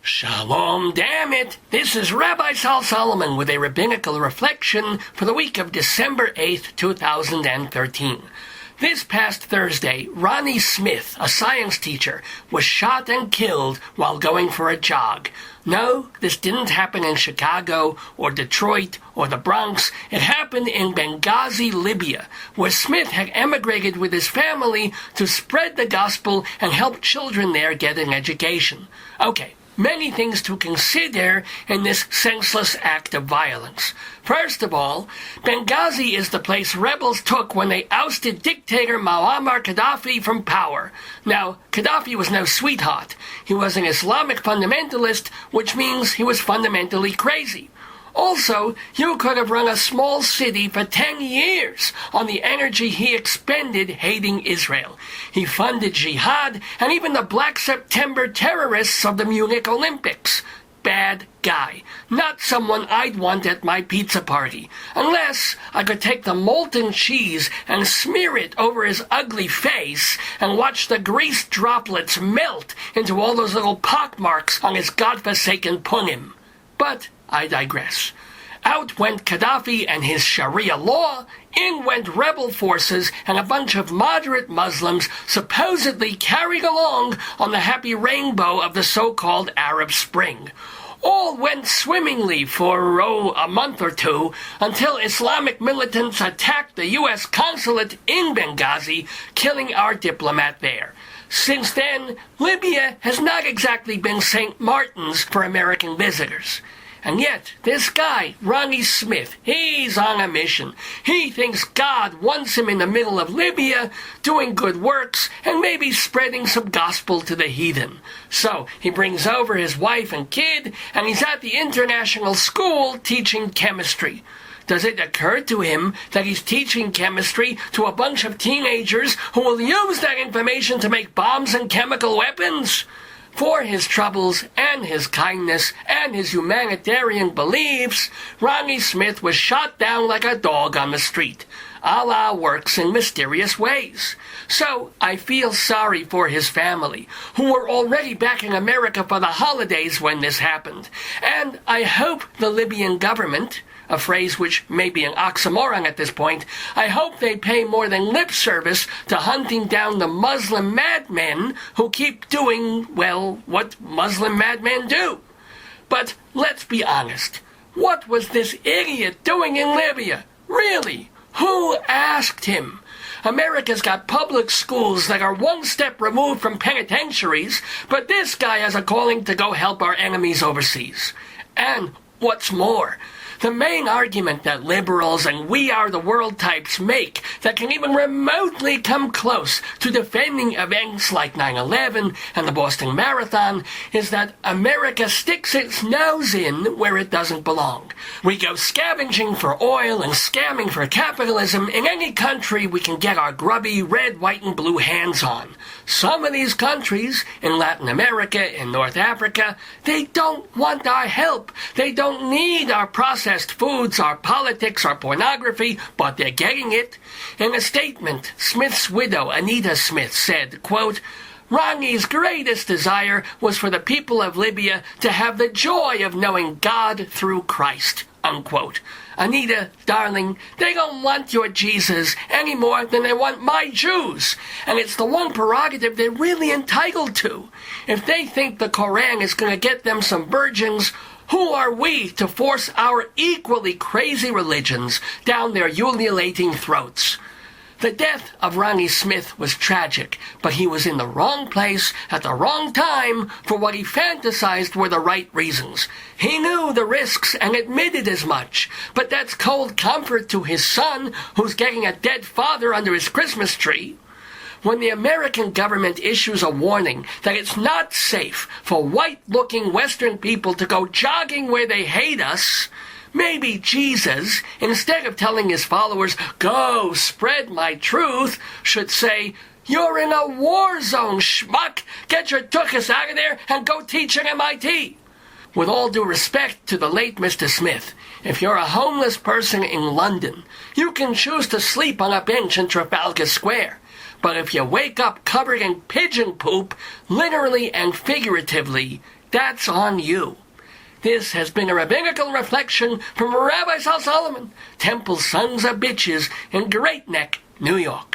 Shalom Dammit! This is Rabbi Sol Solomon with a Rabbinical Reflection for the week of December 8th, 2013. This past Thursday, Ronnie Smith, a science teacher, was shot and killed while going for a jog. No, this didn't happen in Chicago or Detroit or the Bronx. It happened in Benghazi, Libya, where Smith had emigrated with his family to spread the gospel and help children there get an education. Okay. Many things to consider in this senseless act of violence. First of all, Benghazi is the place rebels took when they ousted dictator Muammar Khadaffi from power. Now, Gaddafi was no sweetheart. He was an Islamic fundamentalist, which means he was fundamentally crazy. Also, you could have run a small city for 10 years on the energy he expended hating Israel. He funded Jihad and even the Black September terrorists of the Munich Olympics. Bad guy. Not someone I'd want at my pizza party. Unless I could take the molten cheese and smear it over his ugly face and watch the grease droplets melt into all those little pockmarks on his godforsaken punim. But I digress. Out went Gaddafi and his Sharia law, in went rebel forces and a bunch of moderate Muslims supposedly carried along on the happy rainbow of the so-called Arab Spring. All went swimmingly for, a month or two, until Islamic militants attacked the U.S. consulate in Benghazi, killing our diplomat there. Since then, Libya has not exactly been St. Martin's for American visitors. And yet, this guy, Ronnie Smith, he's on a mission. He thinks God wants him in the middle of Libya, doing good works, and maybe spreading some gospel to the heathen. So, he brings over his wife and kid, and he's at the international school teaching chemistry. Does it occur to him that he's teaching chemistry to a bunch of teenagers who will use that information to make bombs and chemical weapons? For his troubles and his kindness and his humanitarian beliefs, Ronnie Smith was shot down like a dog on the street. Allah works in mysterious ways. So I feel sorry for his family, who were already back in America for the holidays when this happened. And I hope the Libyan government, a phrase which may be an oxymoron at this point, I hope they pay more than lip service to hunting down the Muslim madmen who keep doing, well, what Muslim madmen do. But let's be honest. What was this idiot doing in Libya? Really? Who asked him? America's got public schools that are one step removed from penitentiaries, but this guy has a calling to go help our enemies overseas. And what's more, the main argument that liberals and we are the world types make that can even remotely come close to defending events like 9/11 and the Boston Marathon is that America sticks its nose in where it doesn't belong. We go scavenging for oil and scamming for capitalism in any country we can get our grubby red, white, and blue hands on. Some of these countries, in Latin America, in North Africa, they don't want our help. They don't need our processed foods, our politics, our pornography, but they're getting it. In a statement, Smith's widow, Anita Smith, said, quote, Ronnie's greatest desire was for the people of Libya to have the joy of knowing God through Christ, unquote. Anita, darling, they don't want your Jesus any more than they want my Jews. And it's the one prerogative they're really entitled to. If they think the Koran is going to get them some virgins, who are we to force our equally crazy religions down their ululating throats? The death of Ronnie Smith was tragic, but he was in the wrong place at the wrong time for what he fantasized were the right reasons. He knew the risks and admitted as much, but that's cold comfort to his son, who's getting a dead father under his Christmas tree. When the American government issues a warning that it's not safe for white-looking Western people to go jogging where they hate us, maybe Jesus, instead of telling his followers, go spread my truth, should say, you're in a war zone, schmuck. Get your tuchus out of there and go teach at MIT. With all due respect to the late Mr. Smith, if you're a homeless person in London, you can choose to sleep on a bench in Trafalgar Square. But if you wake up covered in pigeon poop, literally and figuratively, that's on you. This has been a Rabbinical Reflection from Rabbi Sol Solomon, Temple Sons of Bitches in Great Neck, New York.